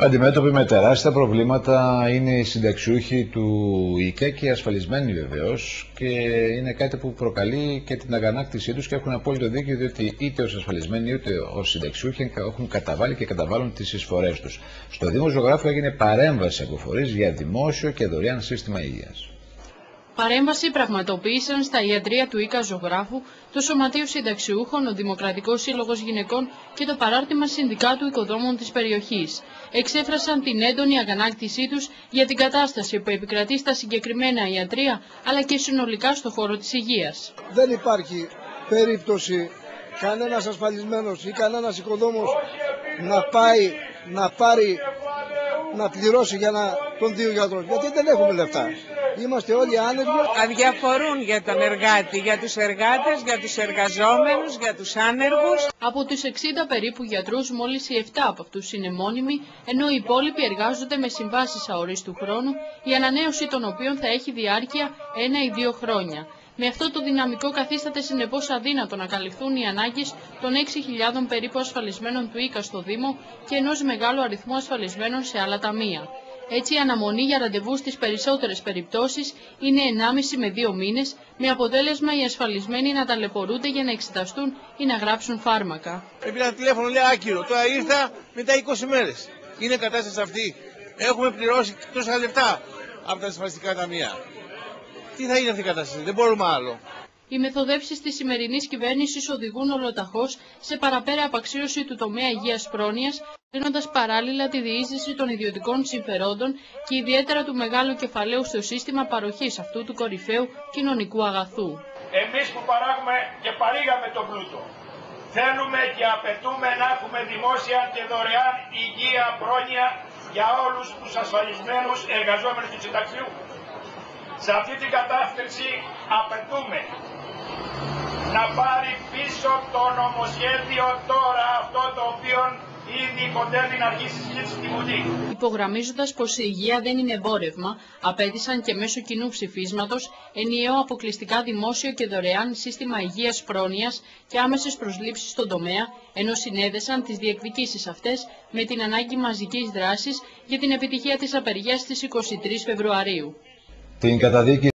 Αντιμέτωποι με τεράστια προβλήματα είναι οι συνταξιούχοι του ΙΚΑ και οι ασφαλισμένοι βεβαίως, και είναι κάτι που προκαλεί και την αγανάκτησή τους και έχουν απόλυτο δίκιο, διότι είτε ως ασφαλισμένοι είτε ως συνταξιούχοι έχουν καταβάλει και καταβάλουν τις εισφορές τους. Στο Δήμο Ζωγράφου έγινε παρέμβαση από φορείς για δημόσιο και δωρεάν σύστημα υγείας. Παρέμβαση πραγματοποίησαν στα ιατρεία του ΙΚΑ Ζωγράφου, το Σωματείο Συνταξιούχων, ο Δημοκρατικός Σύλλογος Γυναικών και το Παράρτημα Συνδικάτου Οικοδόμων της περιοχής. Εξέφρασαν την έντονη αγανάκτησή τους για την κατάσταση που επικρατεί στα συγκεκριμένα ιατρεία, αλλά και συνολικά στο χώρο της υγείας. Δεν υπάρχει περίπτωση κανένας ασφαλισμένος ή κανένας οικοδόμος να πληρώσει για τον δύο γιατρό, γιατί δεν έχουμε λεφτά. Είμαστε όλοι άνεργοι. Αδιαφορούν για τον εργάτη, για τους εργάτες, για τους εργαζόμενους, για τους άνεργους. Από τους 60 περίπου γιατρούς, μόλις οι 7 από αυτούς είναι μόνιμοι, ενώ οι υπόλοιποι εργάζονται με συμβάσεις αορίστου χρόνου, η ανανέωση των οποίων θα έχει διάρκεια 1 ή 2 χρόνια. Με αυτό το δυναμικό καθίσταται συνεπώς αδύνατο να καλυφθούν οι ανάγκες των 6.000 περίπου ασφαλισμένων του ΙΚΑ στο Δήμο και ενός μεγάλου αριθμού ασφαλισμένων σε άλλα ταμεία. Έτσι, η αναμονή για ραντεβού στις περισσότερες περιπτώσεις είναι 1,5 με 2 μήνες, με αποτέλεσμα οι ασφαλισμένοι να ταλαιπωρούνται για να εξεταστούν ή να γράψουν φάρμακα. Έπειτα τηλέφωνο λέει άκυρο. Τώρα ήρθα μετά 20 μέρες. Είναι κατάσταση αυτή. Έχουμε πληρώσει τόσα λεφτά από τα ασφαλιστικά ταμεία. Τι θα είναι αυτή η κατάσταση, δεν μπορούμε άλλο. Οι μεθοδεύσεις της σημερινής κυβέρνησης οδηγούν ολοταχώς σε παραπέρα απαξίωση του τομέα υγείας πρόνοιας, δίνοντας παράλληλα τη διείσδυση των ιδιωτικών συμφερόντων και ιδιαίτερα του μεγάλου κεφαλαίου στο σύστημα παροχής αυτού του κορυφαίου κοινωνικού αγαθού. Εμείς που παράγουμε και παρήγαμε τον πλούτο, θέλουμε και απαιτούμε να έχουμε δημόσια και δωρεάν υγεία πρόνοια για όλους τους ασφαλισμένους εργαζόμενους του συνταξιού. Σε αυτή την κατάσταση απαιτούμε να πάρει πίσω το νομοσχέδιο τώρα, αυτό το οποίο ήδη κοντεύει να αρχίσει συζήτηση στη Βουλή. Υπογραμμίζοντας πως η υγεία δεν είναι εμπόρευμα, απέτησαν και μέσω κοινού ψηφίσματος ενιαίο αποκλειστικά δημόσιο και δωρεάν σύστημα υγείας πρόνοιας και άμεσες προσλήψεις στον τομέα, ενώ συνέδεσαν τις διεκδικήσεις αυτές με την ανάγκη μαζικής δράσης για την επιτυχία της απεργίας στις 23 Φεβρουαρίου. Την καταδίκη